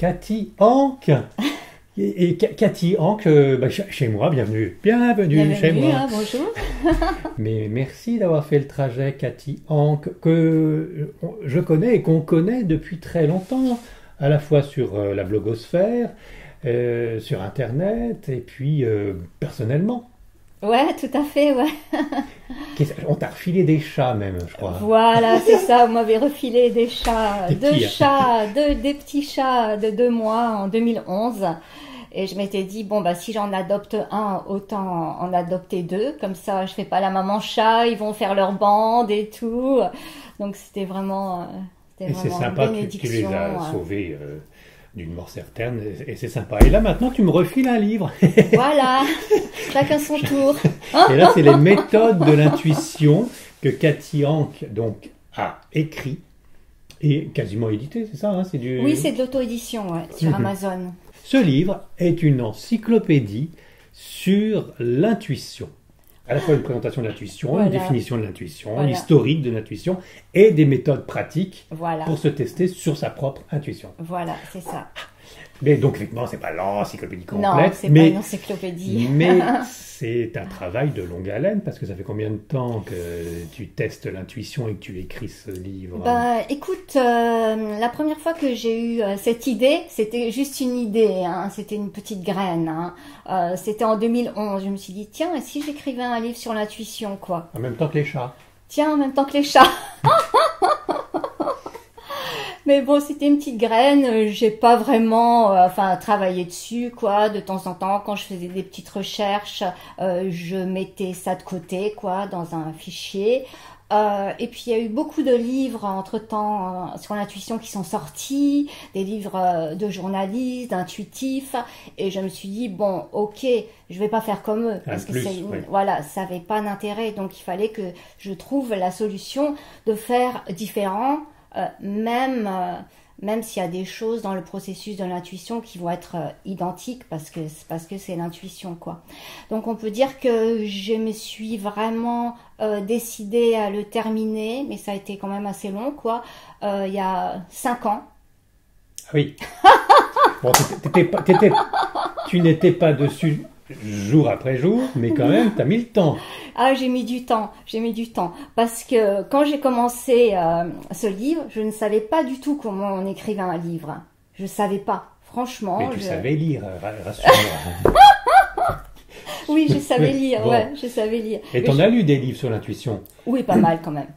Cathy Hanck. Et Cathy Hanck, chez moi, bienvenue chez moi. Hein, bonjour. Mais merci d'avoir fait le trajet, Cathy Hanck, que je connais et qu'on connaît depuis très longtemps, à la fois sur la blogosphère, sur Internet, et puis personnellement. Ouais, tout à fait, ouais. On t'a refilé des chats même, je crois. Voilà, c'est ça, vous m'avez refilé des chats. Des petits chats de 2 mois en 2011. Et je m'étais dit, si j'en adopte un, autant en adopter 2. Comme ça, je fais pas la maman chat, ils vont faire leur bande et tout. Donc c'était vraiment et c'est sympa, tu les as sauvés d'une mort certaine, et c'est sympa. Et là, maintenant, tu me refiles un livre. Voilà, chacun son tour. Et là, c'est les méthodes de l'intuition que Cathy Hanck donc, a écrit et quasiment édité, c'est ça, hein, Oui, c'est de l'auto-édition, ouais, sur Amazon. Ce livre est une encyclopédie sur l'intuition. À la fois une présentation de l'intuition, une définition de l'intuition, l'historique de l'intuition et des méthodes pratiques pour se tester sur sa propre intuition. Voilà, c'est ça. Mais donc, effectivement, ce n'est pas l'encyclopédie complète. Non, c'est pas une encyclopédie. Mais c'est un travail de longue haleine, parce que ça fait combien de temps que tu testes l'intuition et que tu écris ce livre? Écoute, la première fois que j'ai eu cette idée, c'était juste une idée, hein, c'était une petite graine. Hein. C'était en 2011. Je me suis dit, tiens, et si j'écrivais un livre sur l'intuition, quoi? En même temps que les chats. Tiens, en même temps que les chats. Mais bon, c'était une petite graine, j'ai pas vraiment travaillé dessus, quoi. De temps en temps, quand je faisais des petites recherches, je mettais ça de côté, quoi, dans un fichier. Et puis il y a eu beaucoup de livres entre-temps sur l'intuition qui sont sortis, des livres de journalistes, d'intuitifs, et je me suis dit, bon, ok, je vais pas faire comme eux, parce que voilà, ça avait pas d'intérêt, donc il fallait que je trouve la solution de faire différent. Même s'il y a des choses dans le processus de l'intuition qui vont être identiques parce que c'est l'intuition, quoi. Donc on peut dire que je me suis vraiment décidée à le terminer, mais ça a été quand même assez long, quoi. Il y a 5 ans. Ah oui. Bon, tu n'étais pas dessus jour après jour, mais quand même, tu as mis le temps. Ah, j'ai mis du temps, parce que quand j'ai commencé ce livre, je ne savais pas du tout comment on écrivait un livre. Je savais pas, franchement. Mais tu savais lire, rassure-moi. Oui, je savais lire, bon. Ouais, je savais lire. Et t'en as lu des livres sur l'intuition? Oui, pas mal quand même.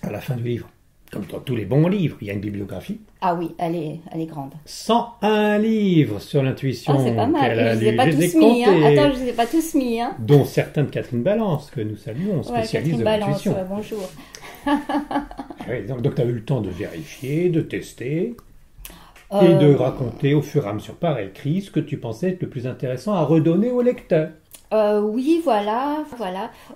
À la fin du livre, comme dans tous les bons livres, il y a une bibliographie. Ah oui, elle est grande. 101 livres sur l'intuition. Ah, c'est pas mal. Je ne les ai pas tous mis. Hein. Attends, je ne les ai pas tous mis. Hein. Dont certains de Catherine Balance, que nous saluons, spécialiste de l'intuition. Catherine Balance, bonjour. Oui, donc tu as eu le temps de vérifier, de tester, et de raconter au fur et à mesure par écrit ce que tu pensais être le plus intéressant à redonner au lecteur. Oui, voilà.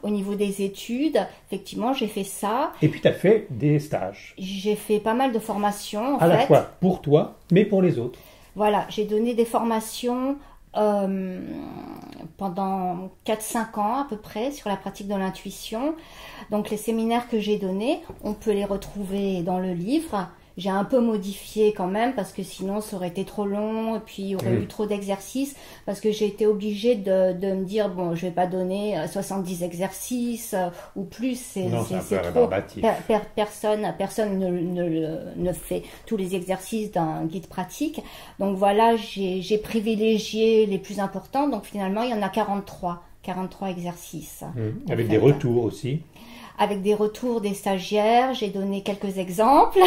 Au niveau des études, effectivement, j'ai fait ça. Et puis, tu as fait des stages. J'ai fait pas mal de formations, à la fois pour toi, mais pour les autres. Voilà, j'ai donné des formations pendant 4-5 ans à peu près sur la pratique de l'intuition. Donc, les séminaires que j'ai donnés, on peut les retrouver dans le livre. J'ai un peu modifié quand même parce que sinon ça aurait été trop long et puis il y aurait eu trop d'exercices parce que j'ai été obligée de me dire bon je vais pas donner 70 exercices ou plus c'est trop personne ne fait tous les exercices d'un guide pratique donc voilà j'ai privilégié les plus importants donc finalement il y en a 43 exercices avec des retours aussi. Avec des retours des stagiaires, j'ai donné quelques exemples,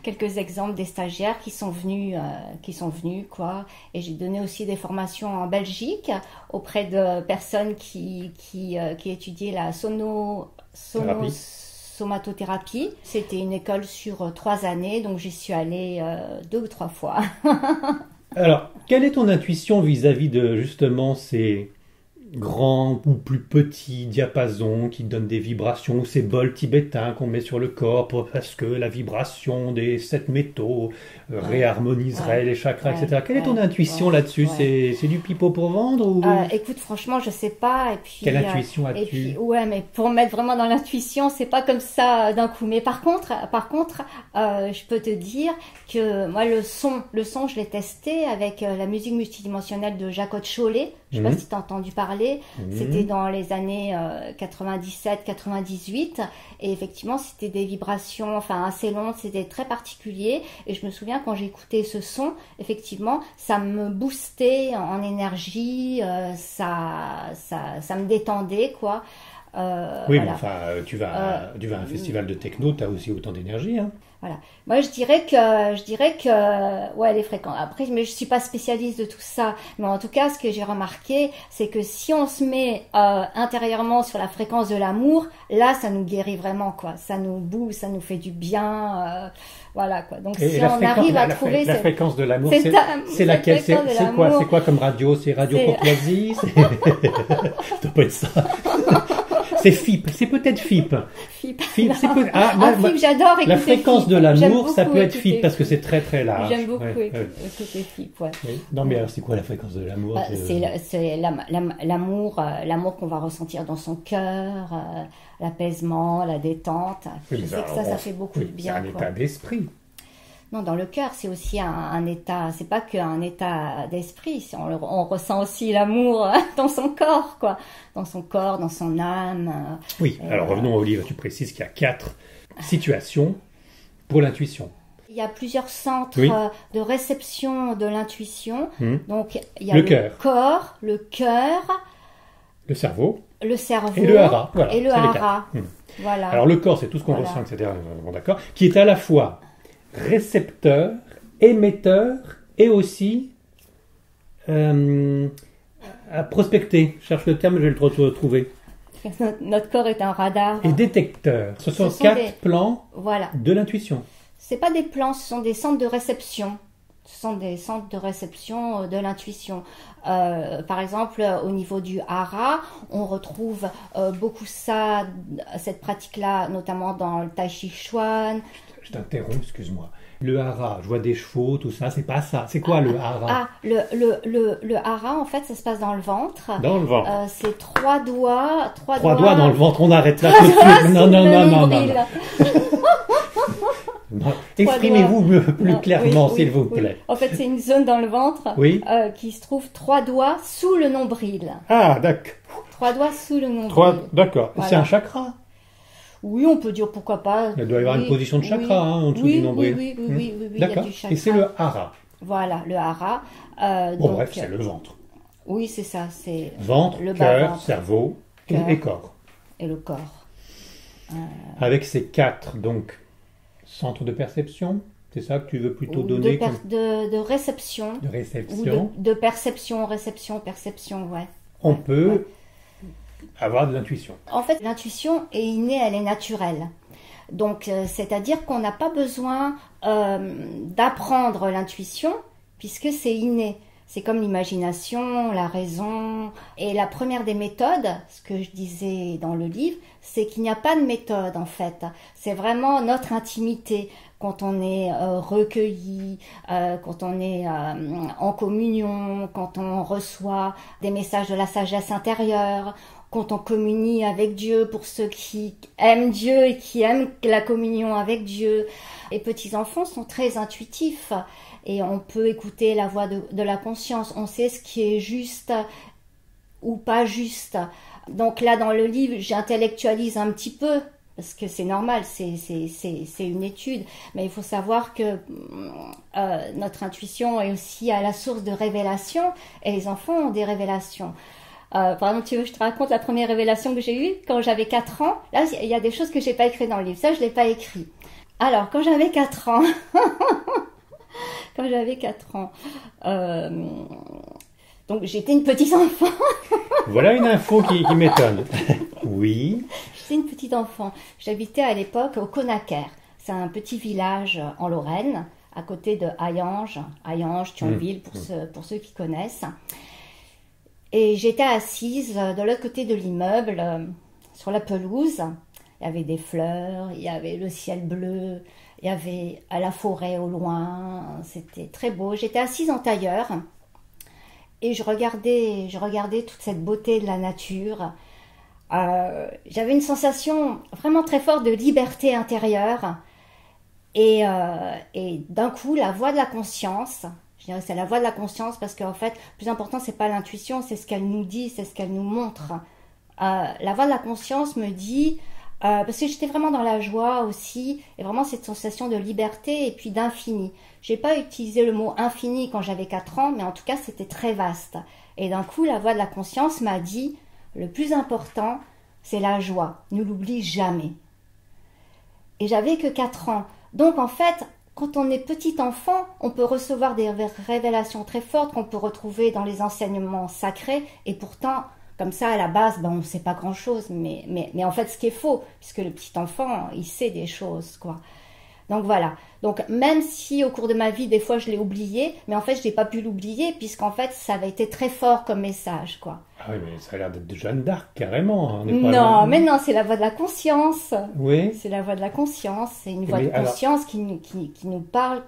quelques exemples des stagiaires qui sont venus, quoi. Et j'ai donné aussi des formations en Belgique auprès de personnes qui étudiaient la somatothérapie. C'était une école sur 3 années, donc j'y suis allée 2 ou 3 fois. Alors, quelle est ton intuition vis-à-vis de justement ces grand ou plus petit diapason qui donne des vibrations, ou ces bols tibétains qu'on met sur le corps parce que la vibration des 7 métaux réharmoniserait les chakras, etc. Quelle est ton intuition là-dessus? C'est du pipeau pour vendre ou... Écoute, franchement, je sais pas. Et puis, quelle intuition as-tu? Ouais, mais pour mettre vraiment dans l'intuition, c'est pas comme ça d'un coup. Mais par contre, je peux te dire que moi, le son, je l'ai testé avec la musique multidimensionnelle de Jacques Cholet. Je sais pas si tu as entendu parler. C'était dans les années 97-98. Et effectivement, c'était des vibrations assez longues. C'était très particulier. Et je me souviens quand j'écoutais ce son, effectivement, ça me boostait en énergie. Ça me détendait, quoi. Oui, voilà. Mais tu vas à un festival de techno, tu as aussi autant d'énergie, hein. Voilà. Moi, je dirais que, ouais, les fréquences. Après, mais je suis pas spécialiste de tout ça. Mais en tout cas, ce que j'ai remarqué, c'est que si on se met intérieurement sur la fréquence de l'amour, là, ça nous guérit vraiment, quoi. Ça nous booste, ça nous fait du bien, voilà, quoi. Donc, si on arrive à trouver la fréquence de l'amour, c'est laquelle? C'est quoi comme radio? C'est Radio Courtoisie? Ça doit pas être ça. C'est FIP, c'est peut-être FIP. FIP, FIP j'adore écouter. La fréquence de l'amour, ça peut être FIP parce que c'est très très large. J'aime beaucoup écouter FIP, ouais. Oui. Non, mais alors c'est quoi la fréquence de l'amour? C'est l'amour qu'on va ressentir dans son cœur, l'apaisement, la détente. Oui, je sais que ça fait beaucoup de bien. C'est un état d'esprit. Non, dans le cœur, c'est aussi un état, c'est pas qu'un état d'esprit, on ressent aussi l'amour dans son corps, quoi. Dans son corps, dans son âme. Oui, alors revenons au livre, tu précises qu'il y a 4 situations pour l'intuition. Il y a plusieurs centres de réception de l'intuition. Donc, il y a le corps, le cœur, le cerveau et le hara. Voilà, et le hara. Voilà. Alors, le corps, c'est tout ce qu'on ressent, etc. Bon, d'accord. Qui est à la fois récepteur, émetteur et aussi à prospecter. Je cherche le terme, je vais le trouver. Notre corps est un radar. Et détecteur. Ce sont 4 plans de l'intuition. C'est pas des plans, ce sont des centres de réception. Ce sont des centres de réception de l'intuition. Par exemple, au niveau du hara, on retrouve beaucoup cette pratique-là, notamment dans le tai chi chuan. Je t'interromps, excuse-moi. Le hara, je vois des chevaux, tout ça, c'est pas ça. C'est quoi le hara? Le hara, en fait, ça se passe dans le ventre. Dans le ventre. C'est 3 doigts. 3 doigts dans le ventre, on arrête là tout de suite. Non. Exprimez-vous plus clairement, s'il vous plaît. En fait, c'est une zone dans le ventre qui se trouve 3 doigts sous le nombril. Ah, d'accord. 3 doigts sous le nombril. D'accord. Voilà. C'est un chakra? Oui, on peut dire pourquoi pas. Il doit y avoir une position de chakra en dessous du nombril. Oui, d'accord. Et c'est le hara. Voilà, le hara. Bref, c'est le ventre. Oui, c'est ça. C'est ventre, cœur, cerveau et corps. Et le corps. Avec ces 4, donc, centres de perception, c'est ça que tu veux plutôt donner de réception. De réception. Ou de perception, perception, ouais. On peut avoir de l'intuition. En fait, l'intuition est innée, elle est naturelle. Donc, c'est-à-dire qu'on n'a pas besoin d'apprendre l'intuition, puisque c'est inné. C'est comme l'imagination, la raison. Et la première des méthodes, ce que je disais dans le livre, c'est qu'il n'y a pas de méthode, en fait. C'est vraiment notre intimité. Quand on est recueilli, quand on est en communion, quand on reçoit des messages de la sagesse intérieure, quand on communie avec Dieu, pour ceux qui aiment Dieu et qui aiment la communion avec Dieu. Les petits-enfants sont très intuitifs et on peut écouter la voix de la conscience. On sait ce qui est juste ou pas juste. Donc là, dans le livre, j'intellectualise un petit peu, parce que c'est normal, c'est une étude. Mais il faut savoir que notre intuition est aussi à la source de révélations, et les enfants ont des révélations. Par exemple, tu veux que je te raconte la première révélation que j'ai eue quand j'avais 4 ans. Là, il y a des choses que j'ai pas écrites dans le livre. Ça, je l'ai pas écrit. Alors, quand j'avais 4 ans, donc j'étais une petite enfant. Voilà une info qui m'étonne. Oui. J'étais une petite enfant. J'habitais à l'époque au Conaquer. C'est un petit village en Lorraine, à côté de Hayange, Thionville, pour ceux qui connaissent. Et j'étais assise de l'autre côté de l'immeuble, sur la pelouse. Il y avait des fleurs, il y avait le ciel bleu, il y avait la forêt au loin. C'était très beau. J'étais assise en tailleur et je regardais toute cette beauté de la nature. J'avais une sensation vraiment très forte de liberté intérieure. Et d'un coup, la voix de la conscience, je dirais que c'est la voix de la conscience parce qu'en fait, le plus important, c'est pas l'intuition, c'est ce qu'elle nous dit, c'est ce qu'elle nous montre. La voix de la conscience me dit, parce que j'étais vraiment dans la joie aussi, et vraiment cette sensation de liberté et puis d'infini. J'ai pas utilisé le mot infini quand j'avais 4 ans, mais en tout cas, c'était très vaste. Et d'un coup, la voix de la conscience m'a dit, le plus important, c'est la joie. Ne l'oublie jamais. Et j'avais que 4 ans. Donc en fait, quand on est petit enfant, on peut recevoir des révélations très fortes qu'on peut retrouver dans les enseignements sacrés. Et pourtant, comme ça, à la base, on ne sait pas grand-chose. Mais en fait, ce qui est faux, puisque le petit enfant, il sait des choses, quoi. Donc voilà. Donc même si au cours de ma vie, des fois, je l'ai oublié, mais en fait, je n'ai pas pu l'oublier, puisqu'en fait, ça avait été très fort comme message, quoi. Ah oui, mais ça a l'air d'être de Jeanne d'Arc, carrément. Non, mais non, c'est la voix de la conscience. Oui. C'est la voix de la conscience. C'est une voix de conscience qui nous parle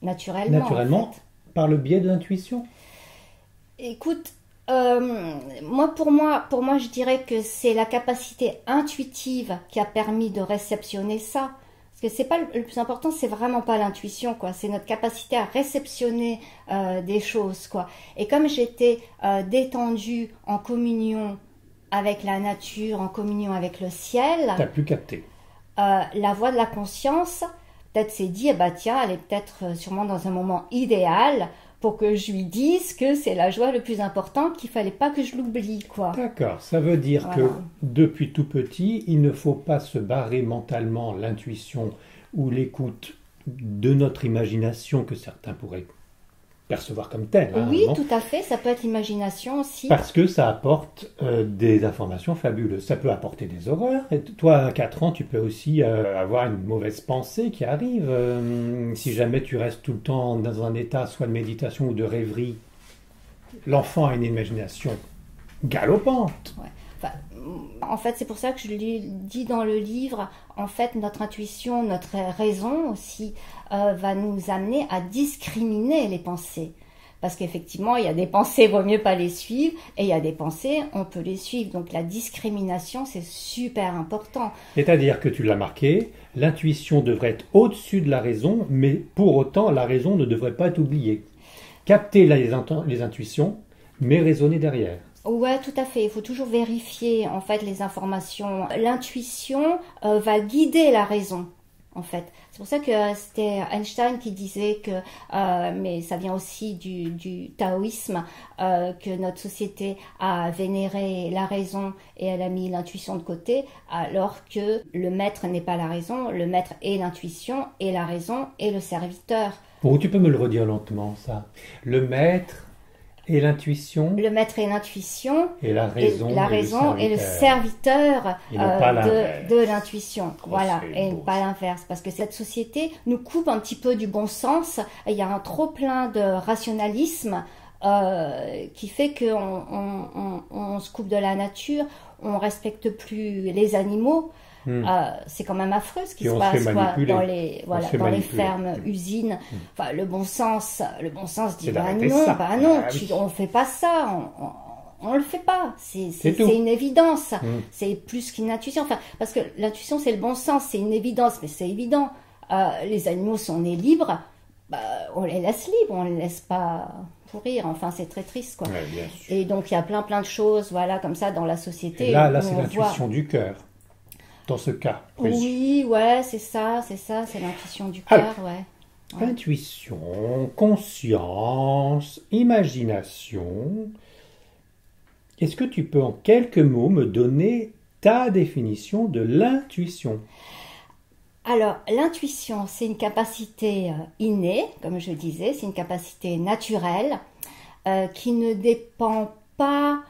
naturellement. Naturellement, en fait. par le biais de l'intuition. Écoute, pour moi, je dirais que c'est la capacité intuitive qui a permis de réceptionner ça. Parce que c'est pas le plus important, c'est vraiment pas l'intuition, quoi. C'est notre capacité à réceptionner des choses, quoi. Et comme j'étais détendue en communion avec la nature, en communion avec le ciel, t'as pu capter. La voix de la conscience, peut-être s'est dit, tiens, elle est peut-être sûrement dans un moment idéal pour que je lui dise que c'est la joie le plus importante, qu'il fallait pas que je l'oublie, quoi. D'accord, ça veut dire que depuis tout petit, il ne faut pas se barrer mentalement l'intuition ou l'écoute de notre imagination que certains pourraient percevoir comme telle. Oui, tout à fait, ça peut être l'imagination aussi. Parce que ça apporte des informations fabuleuses. Ça peut apporter des horreurs. Et toi, à 4 ans, tu peux aussi avoir une mauvaise pensée qui arrive. Si jamais tu restes tout le temps dans un état soit de méditation ou de rêverie, l'enfant a une imagination galopante. Ouais. En fait, c'est pour ça que je lui dis dans le livre, en fait, notre intuition, notre raison aussi, va nous amener à discriminer les pensées. Parce qu'effectivement, il y a des pensées, vaut mieux pas les suivre, et il y a des pensées, on peut les suivre. Donc la discrimination, c'est super important. C'est-à-dire que tu l'as marqué, l'intuition devrait être au-dessus de la raison, mais pour autant, la raison ne devrait pas être oubliée. Capter les intuitions, mais raisonner derrière. Ouais, tout à fait. Il faut toujours vérifier en fait les informations. L'intuition va guider la raison, en fait. C'est pour ça que c'était Einstein qui disait que, mais ça vient aussi du taoïsme, que notre société a vénéré la raison et elle a mis l'intuition de côté, alors que le maître n'est pas la raison, le maître est l'intuition et la raison est le serviteur. Bon, tu peux me le redire lentement, ça. Le maître et l'intuition. Le maître et l'intuition. Et la raison. Et le serviteur de l'intuition. Voilà. Et pas l'inverse. Parce que cette société nous coupe un petit peu du bon sens. Il y a un trop plein de rationalisme qui fait qu'on se coupe de la nature. On respecte plus les animaux. C'est quand même affreux ce qui se passe dans les fermes, usines. Enfin, le bon sens dit non, on fait pas ça, on le fait pas. C'est une évidence. C'est plus qu'une intuition. Enfin, parce que l'intuition c'est le bon sens, c'est une évidence, mais c'est évident. Les animaux sont nés libres, on les laisse libres, on les laisse pas pourrir. Enfin, c'est très triste, quoi. Ouais, et donc il y a plein de choses, voilà, comme ça dans la société. Et là c'est l'intuition du cœur. Dans ce cas précis. Oui, ouais, c'est ça, c'est l'intuition du cœur, ouais. Intuition, conscience, imagination. Est-ce que tu peux en quelques mots me donner ta définition de l'intuition ? Alors, l'intuition, c'est une capacité innée, comme je disais, c'est une capacité naturelle qui ne dépend pas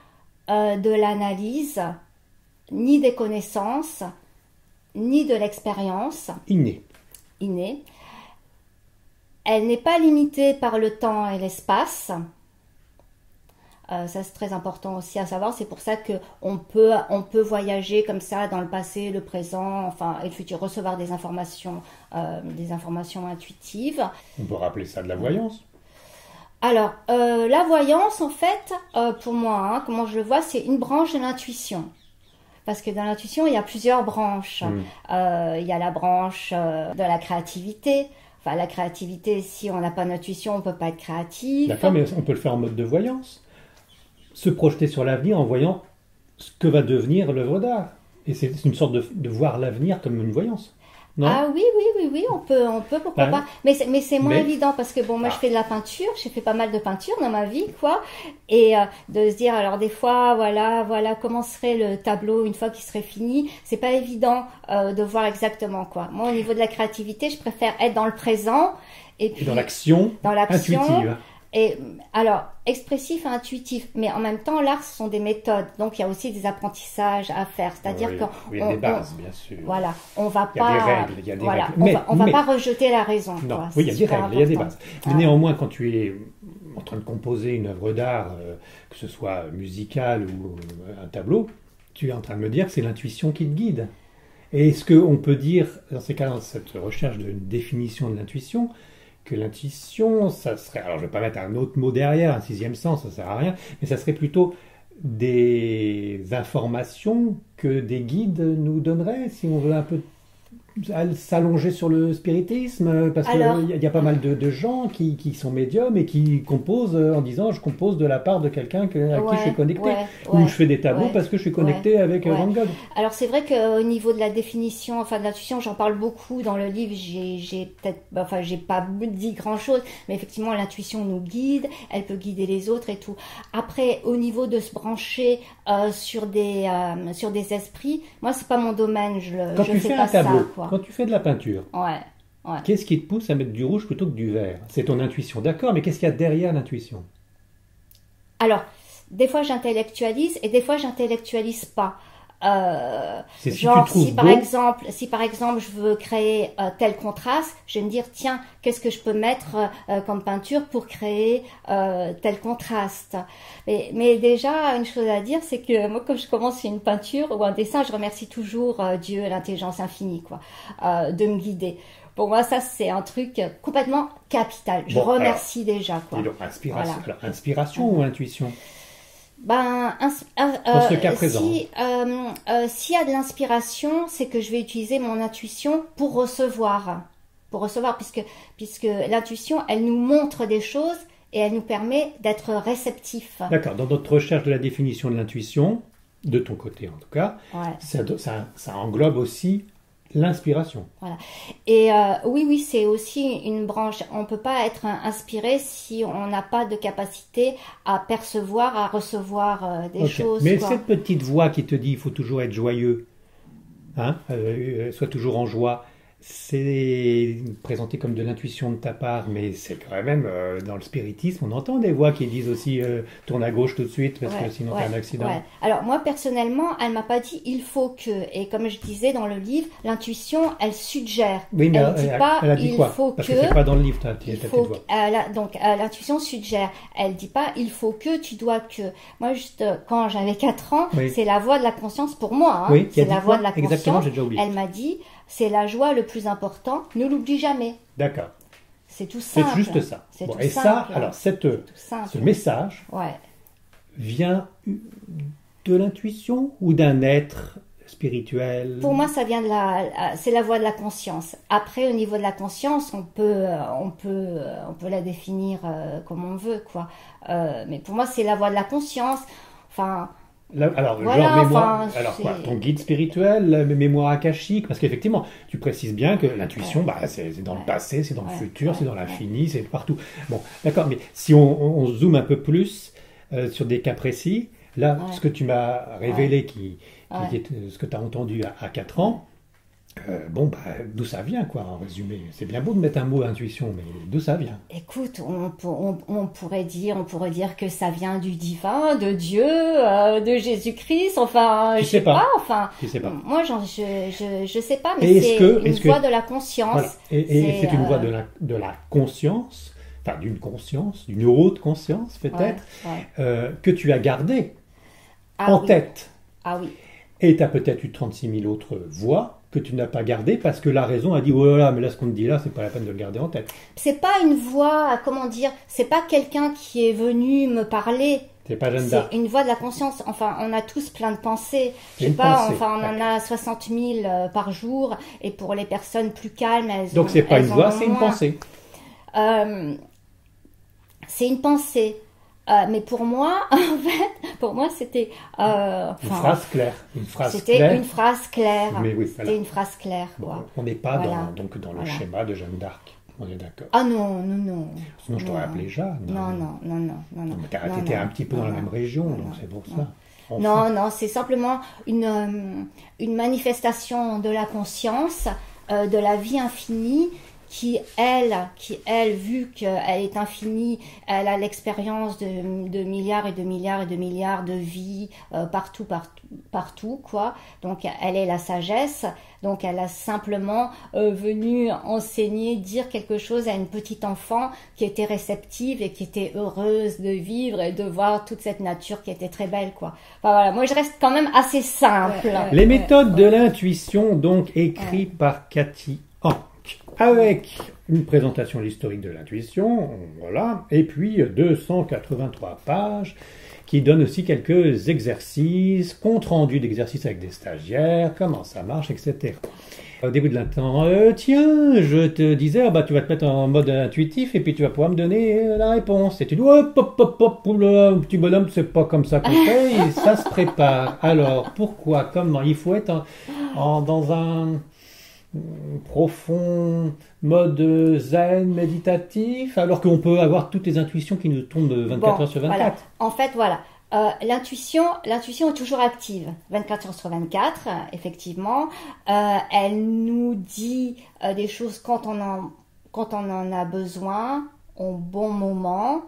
de l'analyse, ni des connaissances, ni de l'expérience. Innée. Elle n'est pas limitée par le temps et l'espace. Ça, c'est très important aussi à savoir. C'est pour ça que on peut voyager comme ça dans le passé, le présent, enfin, et le futur, recevoir des informations intuitives. On peut rappeler ça de la voyance. Alors, la voyance, en fait, pour moi, hein, comment je le vois, c'est une branche de l'intuition. Parce que dans l'intuition, il y a plusieurs branches. Il y a la branche de la créativité. Enfin, la créativité, si on n'a pas d'intuition, on ne peut pas être créatif. D'accord, mais on peut le faire en mode de voyance. Se projeter sur l'avenir en voyant ce que va devenir l'œuvre d'art. Et c'est une sorte de voir l'avenir comme une voyance. Non? Ah oui, on peut, pourquoi pas. Mais c'est moins évident parce que bon, moi je fais de la peinture, j'ai fait pas mal de peinture dans ma vie, quoi. Et de se dire, alors des fois, voilà comment serait le tableau une fois qu'il serait fini, c'est pas évident de voir exactement, quoi. Moi, au niveau de la créativité, je préfère être dans le présent et puis dans l'action intuitive. Et alors, expressif et intuitif, mais en même temps, l'art, ce sont des méthodes. Donc, il y a aussi des apprentissages à faire. C'est-à-dire il y a des bases, bien sûr. Voilà, on va il y a des règles. On va pas rejeter la raison. Non, quoi. Oui, il y a des règles, il y a des bases. Mais néanmoins, quand tu es en train de composer une œuvre d'art, que ce soit musicale ou un tableau, tu es en train de me dire que c'est l'intuition qui te guide. Et est-ce qu'on peut dire, dans ces cas, dans cette recherche d'une définition de l'intuition, que l'intuition, ça serait, alors je ne vais pas mettre un autre mot derrière, un sixième sens, ça ne sert à rien, mais ça serait plutôt des informations que des guides nous donneraient, si on veut un peu s'allonger sur le spiritisme, parce qu'il y a pas mal de gens qui sont médiums et qui composent en disant je compose de la part de quelqu'un à qui je suis connecté, ou je fais des tableaux parce que je suis connecté avec Van Gogh. Alors c'est vrai qu'au niveau de la définition, enfin de l'intuition, j'en parle beaucoup dans le livre, j'ai pas dit grand chose, mais effectivement l'intuition nous guide, elle peut guider les autres et tout. Après, au niveau de se brancher sur des esprits, moi c'est pas mon domaine, Quand tu fais un tableau, quand tu fais de la peinture, ouais. Qu'est-ce qui te pousse à mettre du rouge plutôt que du vert? C'est ton intuition, d'accord, mais qu'est-ce qu'il y a derrière l'intuition? Alors, des fois j'intellectualise et des fois j'intellectualise pas. Si par exemple je veux créer tel contraste, je vais me dire tiens, qu'est-ce que je peux mettre comme peinture pour créer tel contraste. Mais déjà une chose à dire, c'est que moi quand je commence une peinture ou un dessin, je remercie toujours Dieu, l'intelligence infinie, quoi, de me guider. Pour moi, ça, c'est un truc complètement capital. Je remercie déjà, quoi. Donc, inspiration. Voilà. Alors, inspiration ou intuition? Dans ce cas présent. S'il y a de l'inspiration, c'est que je vais utiliser mon intuition pour recevoir, puisque l'intuition, elle nous montre des choses et elle nous permet d'être réceptifs. D'accord. Dans notre recherche de la définition de l'intuition, de ton côté en tout cas, ça englobe aussi l'inspiration. Voilà. Et oui, c'est aussi une branche. On ne peut pas être inspiré si on n'a pas de capacité à percevoir, à recevoir des choses. Mais cette petite voix qui te dit il faut toujours être joyeux, sois toujours en joie, c'est présenté comme de l'intuition de ta part, mais c'est quand même, dans le spiritisme, on entend des voix qui disent aussi tourne à gauche tout de suite parce que sinon t'as un accident. Ouais. Alors moi personnellement, elle m'a pas dit il faut que, et comme je disais dans le livre, l'intuition elle suggère. Oui, mais elle a dit il quoi? faut parce que. C'est pas dans le livre ta petite voix. Donc l'intuition suggère. Elle dit pas il faut que, tu dois que. Moi juste quand j'avais 4 ans, c'est la voix de la conscience pour moi. Oui, c'est la voix de la conscience. Exactement, j'ai déjà oublié. Elle m'a dit c'est la joie le plus important, ne l'oublie jamais. D'accord. C'est tout simple. C'est juste ça. C'est tout et simple. Ça, alors ce message vient de l'intuition ou d'un être spirituel? Pour moi, ça vient c'est la voix de la conscience. Après, au niveau de la conscience, on peut la définir comme on veut, quoi. Mais pour moi, c'est la voix de la conscience. Enfin. Ton guide spirituel, mémoire akashique, parce qu'effectivement, tu précises bien que l'intuition, c'est dans le passé, c'est dans le futur, c'est dans l'infini, c'est partout. Bon, d'accord, mais si on zoome un peu plus sur des cas précis, là, ce que tu m'as révélé, qui est ce que tu as entendu à 4 ans, d'où ça vient, quoi, en résumé? C'est bien beau de mettre un mot intuition, mais d'où ça vient? Écoute, on pourrait dire que ça vient du divin, de Dieu, de Jésus-Christ, enfin, je sais pas. Moi, je sais pas, mais c'est une voix de la conscience. Voilà. Et c'est une voix de la conscience enfin d'une conscience, d'une haute conscience peut-être, que tu as gardée en tête. Ah oui. Et tu as peut-être eu 36 000 autres voix que tu n'as pas gardées parce que la raison a dit oh là là, mais là ce qu'on te dit là, c'est pas la peine de le garder en tête. C'est pas une voix, comment dire, c'est pas quelqu'un qui est venu me parler. C'est pas Jeanne d'Arc. C'est une voix de la conscience. Enfin, on a tous plein de pensées. Je sais Une pas, pensée, enfin, on en d'accord. a 60 000 par jour. Et pour les personnes plus calmes, Donc c'est pas une voix, c'est une pensée. C'est une pensée. Mais pour moi, en fait, pour moi, c'était... Une phrase claire. C'était une phrase claire. Mais oui, c'était voilà. une phrase claire, quoi. Bon, on n'est pas Voilà. dans le schéma de Jeanne d'Arc. On est d'accord. Ah non, non, non. Sinon, je t'aurais appelé Jeanne. Non. T'étais un petit peu dans la même région, donc c'est pour ça. Enfin. Non, c'est simplement une manifestation de la conscience, de la vie infinie, qui elle, vu qu'elle est infinie, elle a l'expérience de milliards et de milliards et de milliards de vies partout, quoi. Donc, elle est la sagesse. Donc, elle a simplement venu enseigner, dire quelque chose à une petite enfant qui était réceptive et qui était heureuse de vivre et de voir toute cette nature qui était très belle, quoi. Enfin, voilà, moi, je reste quand même assez simple. Les méthodes de l'intuition, donc écrites par Cathy Hanck, avec une présentation de l'historique de l'intuition, voilà, et puis 283 pages qui donnent aussi quelques exercices, compte rendu d'exercices avec des stagiaires, comment ça marche, etc. Au début de l'instant, tiens, je te disais, tu vas te mettre en mode intuitif et puis tu vas pouvoir me donner la réponse. Et tu dis, hop, oula, petit bonhomme, c'est pas comme ça qu'on fait, et ça se prépare. Alors, pourquoi, comment? Il faut être dans un profond mode zen, méditatif, alors qu'on peut avoir toutes les intuitions qui nous tombent 24 heures sur 24. Voilà. En fait, voilà. L'intuition est toujours active, 24 heures sur 24, effectivement. Elle nous dit des choses quand on en a besoin, au bon moment.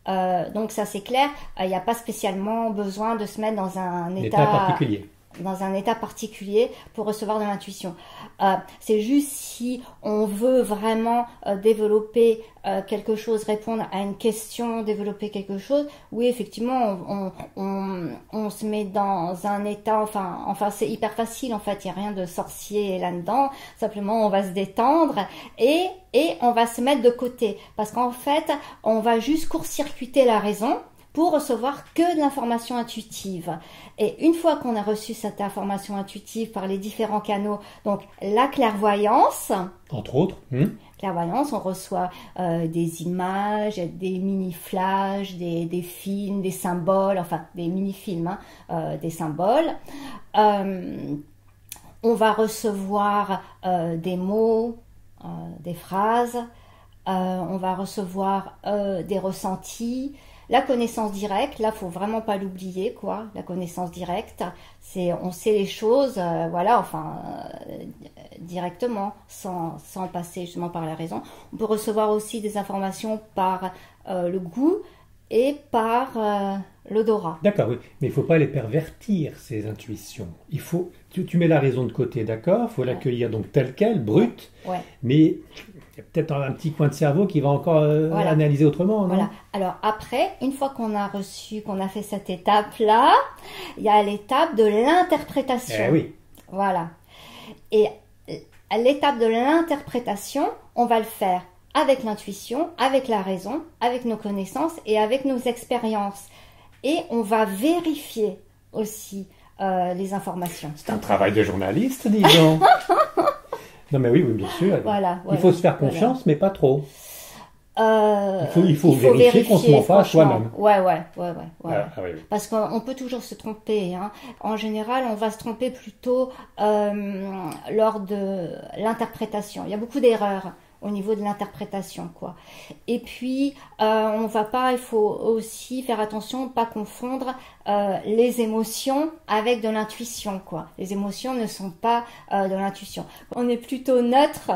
Donc ça, c'est clair. Il n'y a pas spécialement besoin de se mettre dans un état particulier pour recevoir de l'intuition. C'est juste si on veut vraiment développer quelque chose, répondre à une question, développer quelque chose, oui, effectivement, on se met dans un état, enfin c'est hyper facile, en fait, il n'y a rien de sorcier là-dedans, simplement on va se détendre et on va se mettre de côté, parce qu'en fait, on va juste court-circuiter la raison pour recevoir que de l'information intuitive. Et une fois qu'on a reçu cette information intuitive par les différents canaux, donc la clairvoyance, entre autres, clairvoyance, on reçoit des images, des mini-flashs, des films, des symboles, enfin des mini-films, des symboles. On va recevoir des mots, des phrases, on va recevoir des ressentis. La connaissance directe, là, faut vraiment pas l'oublier, quoi. La connaissance directe, c'est, on sait les choses, directement, sans passer justement par la raison. On peut recevoir aussi des informations par le goût et par l'odorat. D'accord, oui, mais il faut pas les pervertir, ces intuitions. Il faut, tu mets la raison de côté, d'accord. Il faut l'accueillir donc telle quelle, brute. Ouais. Mais il y a peut-être un petit coin de cerveau qui va encore analyser autrement, non? Voilà. Alors après, une fois qu'on a fait cette étape-là, il y a l'étape de l'interprétation. Eh oui. Voilà. Et à l'étape de l'interprétation, on va le faire avec l'intuition, avec la raison, avec nos connaissances et avec nos expériences. Et on va vérifier aussi les informations. C'est un travail de journaliste, disons. Non mais oui, bien sûr. Voilà, il faut se faire confiance, mais pas trop. Il faut vérifier qu'on se ment pas à soi-même. Ouais. Ah, oui. Parce qu'on peut toujours se tromper. Hein. En général, on va se tromper plutôt lors de l'interprétation. Il y a beaucoup d'erreurs au niveau de l'interprétation, quoi. Et puis, il faut aussi faire attention, pas confondre les émotions avec de l'intuition, quoi. Les émotions ne sont pas de l'intuition. On est plutôt neutre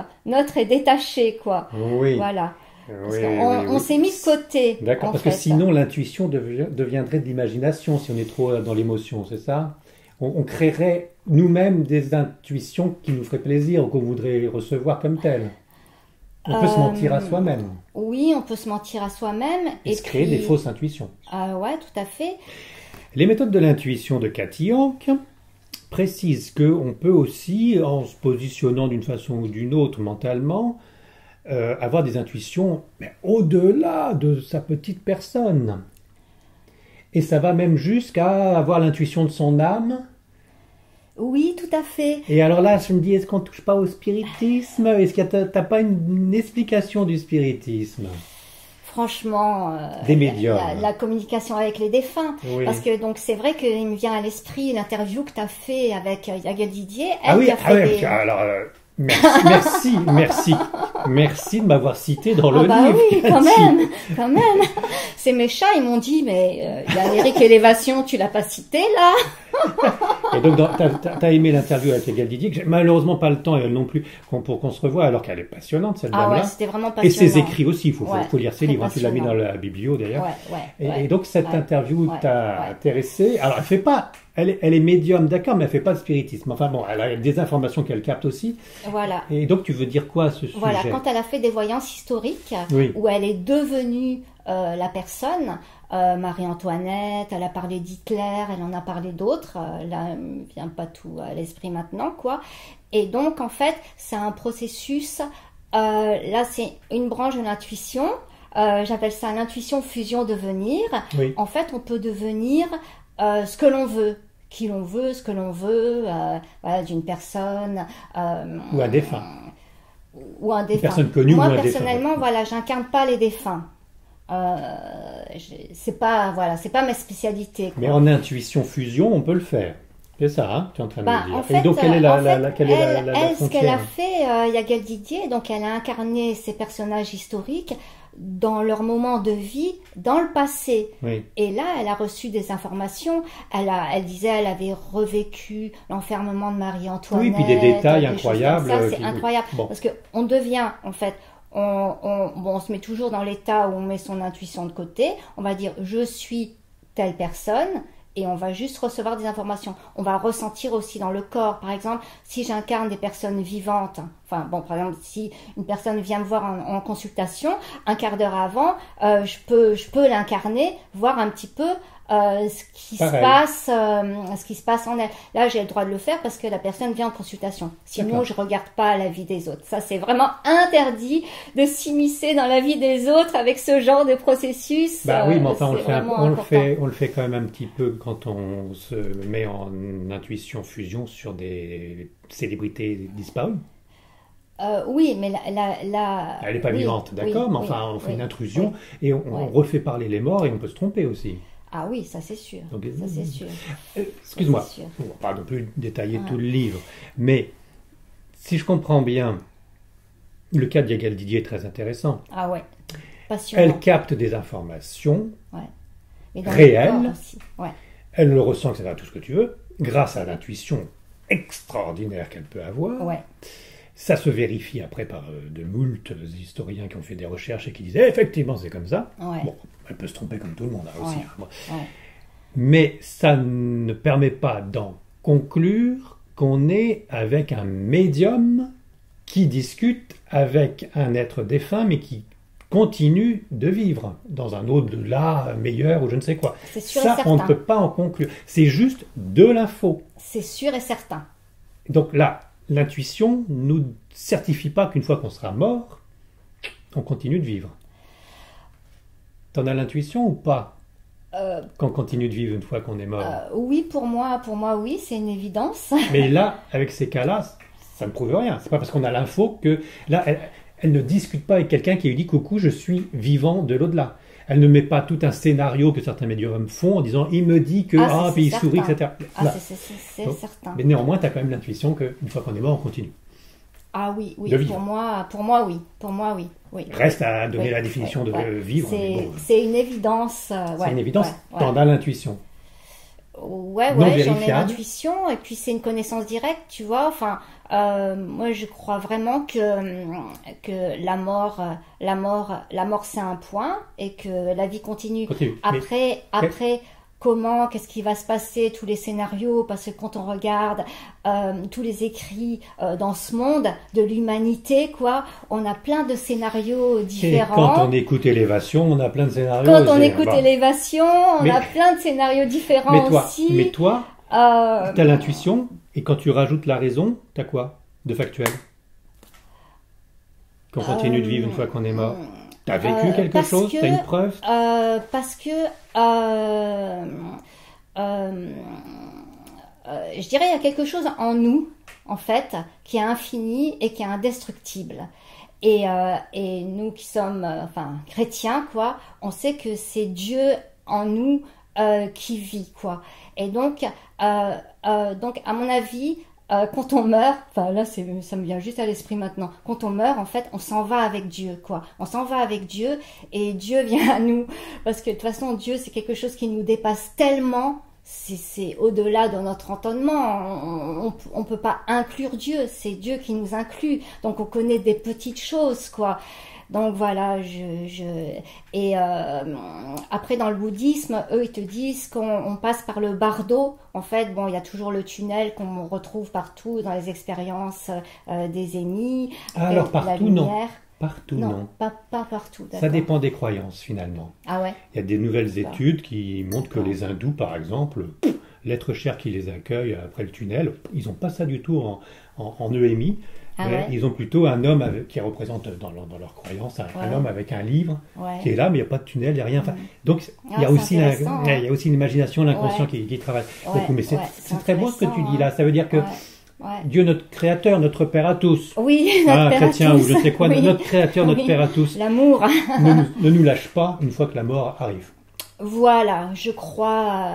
et détaché, quoi. Oui. Voilà. Parce Oui, on s'est mis de côté. D'accord, parce que sinon l'intuition deviendrait de l'imagination si on est trop dans l'émotion, c'est ça? On créerait nous-mêmes des intuitions qui nous feraient plaisir ou qu'on voudrait recevoir comme telles. On peut se mentir à soi-même. Oui, on peut se mentir à soi-même. Et se créer des fausses intuitions. Ouais, tout à fait. Les méthodes de l'intuition de Cathy Hank précisent qu'on peut aussi, en se positionnant d'une façon ou d'une autre mentalement, avoir des intuitions mais au-delà de sa petite personne. Et ça va même jusqu'à avoir l'intuition de son âme. Oui, tout à fait. Et alors là, je me dis, est-ce qu'on ne touche pas au spiritisme? Est-ce que tu n'as pas une explication du spiritisme? Franchement, des médiums. La communication avec les défunts. Oui. Parce que donc c'est vrai qu'il me vient à l'esprit l'interview que tu as fait avec Yael Didier. Alors, merci de m'avoir cité dans le livre. Oui, quand même. C'est mes chats, ils m'ont dit, mais il y a Eric Élévation, tu l'as pas cité là? Et donc, t'as aimé l'interview avec Yael Didier, que j'ai malheureusement pas le temps, et elle non plus, pour qu'on se revoie, alors qu'elle est passionnante, cette dame-là. Ouais, c'était vraiment passionnant. Et ses écrits aussi, il faut lire ses livres. Tu l'as mis dans la biblio, d'ailleurs. Et donc, cette interview t'a intéressé. Alors, elle est médium, d'accord, mais elle fait pas de spiritisme. Enfin bon, elle a des informations qu'elle capte aussi. Voilà. Et donc, tu veux dire quoi à ce sujet? Voilà, quand elle a fait des voyances historiques, où elle est devenue la personne, Marie-Antoinette, elle a parlé d'Hitler, elle en a parlé d'autres, là, il ne vient pas tout à l'esprit maintenant, quoi. Et donc, en fait, c'est un processus, là, c'est une branche de l'intuition, j'appelle ça l'intuition fusion-devenir. Oui. En fait, on peut devenir ce que l'on veut. Qui l'on veut, ce que l'on veut, voilà, d'une personne. Ou un défunt. Ou un défunt. Une personne connue ou un défunt. Moi, personnellement, voilà, j'incarne pas les défunts. C'est pas ma spécialité, quoi. Mais en intuition fusion, on peut le faire. C'est ça, hein, tu es en train de me dire. En fait, et donc, quelle est la ce qu'elle a fait, Yael Didier, donc elle a incarné ces personnages historiques dans leur moment de vie, dans le passé. Oui. Et là, elle a reçu des informations. Elle disait, elle avait revécu l'enfermement de Marie-Antoinette. Oui, puis des détails incroyables. Ça, c'est incroyable. Bon. Parce qu'on devient, en fait, on se met toujours dans l'état où on met son intuition de côté. On va dire, je suis telle personne. Et on va juste recevoir des informations. On va ressentir aussi dans le corps. Par exemple, si j'incarne des personnes vivantes, par exemple, si une personne vient me voir en consultation, un quart d'heure avant, je peux l'incarner, voir un petit peu ce qui se passe en elle. Là, j'ai le droit de le faire parce que la personne vient en consultation. Sinon, je regarde pas la vie des autres. Ça, c'est vraiment interdit de s'immiscer dans la vie des autres avec ce genre de processus. Oui, mais enfin, on le fait quand même un petit peu quand on se met en intuition fusion sur des célébrités disparues. Oui, mais elle n'est pas vivante, d'accord, mais enfin, on fait une intrusion et on refait parler les morts et on peut se tromper aussi. Ah oui, ça c'est sûr. Donc, ça c'est sûr. Excuse-moi, on ne va pas non plus détailler tout le livre, mais si je comprends bien, le cas de Yael Didier est très intéressant. Ah ouais, passionnant. Elle capte des informations mais dans réelles, aussi. Elle le ressent, etc., tout ce que tu veux, grâce à l'intuition extraordinaire qu'elle peut avoir. Ouais. Ça se vérifie après par de moult historiens qui ont fait des recherches et qui disaient effectivement c'est comme ça. Ouais. Bon, elle peut se tromper comme tout le monde aussi. Mais ça ne permet pas d'en conclure qu'on est avec un médium qui discute avec un être défunt mais qui continue de vivre dans un au-delà meilleur ou je ne sais quoi. C'est sûr ça, et certain. On ne peut pas en conclure. C'est juste de l'info. C'est sûr et certain. Donc là, l'intuition ne nous certifie pas qu'une fois qu'on sera mort, on continue de vivre. T'en as l'intuition ou pas qu'on continue de vivre une fois qu'on est mort? Oui, pour moi, oui, c'est une évidence. Mais là, avec ces cas-là, ça ne prouve rien. C'est pas parce qu'on a l'info que là, elle ne discute pas avec quelqu'un qui lui dit coucou, je suis vivant de l'au-delà. Elle ne met pas tout un scénario que certains médiums font en disant il me dit que puis il sourit, etc. C'est certain. Mais néanmoins, tu as quand même l'intuition qu'une fois qu'on est mort, on continue. Ah oui, pour moi, oui. Reste à donner la définition de vivre. C'est une évidence. C'est une évidence. T'en as l'intuition. J'en ai l'intuition et puis c'est une connaissance directe, tu vois. Enfin, moi je crois vraiment que la mort c'est un point et que la vie continue. Après, comment, qu'est-ce qui va se passer, tous les scénarios, parce que quand on regarde tous les écrits dans ce monde de l'humanité, quoi, on a plein de scénarios différents. Et quand on écoute Élévation, on a plein de scénarios. Quand on écoute Élévation, on a plein de scénarios différents aussi. Mais toi, t'as l'intuition, et quand tu rajoutes la raison, t'as quoi de factuel? Qu'on continue de vivre une fois qu'on est mort. T'as vécu quelque chose? T'as une preuve? Parce que je dirais il y a quelque chose en nous, en fait, qui est infini et qui est indestructible. Et nous qui sommes chrétiens, quoi, on sait que c'est Dieu en nous qui vit, quoi. Et donc à mon avis, quand on meurt, enfin là ça me vient juste à l'esprit maintenant, quand on meurt, en fait, on s'en va avec Dieu, quoi. On s'en va avec Dieu et Dieu vient à nous. Parce que de toute façon, Dieu, c'est quelque chose qui nous dépasse tellement, c'est au-delà de notre entendement. On peut pas inclure Dieu, c'est Dieu qui nous inclut. Donc on connaît des petites choses, quoi. Donc voilà, après dans le bouddhisme, eux ils te disent qu'on passe par le bardo. En fait, bon, il y a toujours le tunnel qu'on retrouve partout dans les expériences des ennemis. Alors partout non. Partout non. Pas partout. Ça dépend des croyances finalement. Ah ouais. Il y a des nouvelles études qui montrent que les hindous, par exemple, l'être cher qui les accueille après le tunnel, ils n'ont pas ça du tout en EMI. Ils ont plutôt un homme qui représente dans leur croyance un homme avec un livre qui est là, mais il n'y a pas de tunnel, il n'y a rien. Donc il y a aussi l'imagination, l'inconscient qui travaille beaucoup. Mais c'est très bon ce que tu dis là. Ça veut dire que Dieu, notre créateur, notre Père à tous, oui, notre Père chrétien à tous. Ou je sais quoi, notre créateur, notre Père à tous, l'amour, ne nous lâche pas une fois que la mort arrive. Voilà, je crois.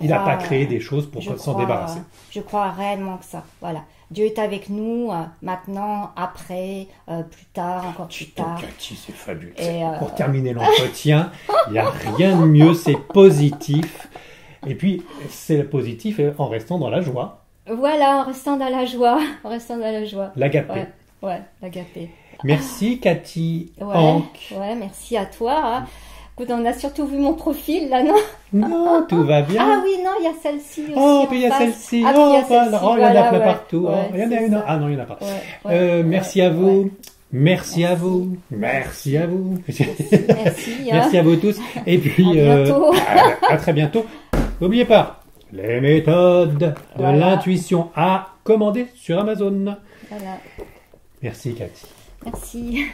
Il n'a pas créé des choses pour s'en débarrasser. Je crois réellement que ça. Voilà. Dieu est avec nous maintenant, après, plus tard, encore plus tard. Cathy, c'est fabuleux. Pour terminer l'entretien, il n'y a rien de mieux, c'est positif. Et puis, c'est positif en restant dans la joie. Voilà, en restant dans la joie. L'agapé. Ouais, l'agapé. Merci Cathy Hanck. Ouais, merci à toi. Écoute, on a surtout vu mon profil, là, non? Non, tout va bien. Ah oui, non, il y a celle-ci aussi. Oh, puis il y a celle-ci. Il y en a plein partout. Il y en a une. Ah non, il n'y en a pas. Merci à vous. Merci à vous. Merci à vous. Merci à vous tous. Et puis, à très bientôt. N'oubliez pas, les méthodes de l'intuition à commander sur Amazon. Voilà. Merci Cathy. Merci.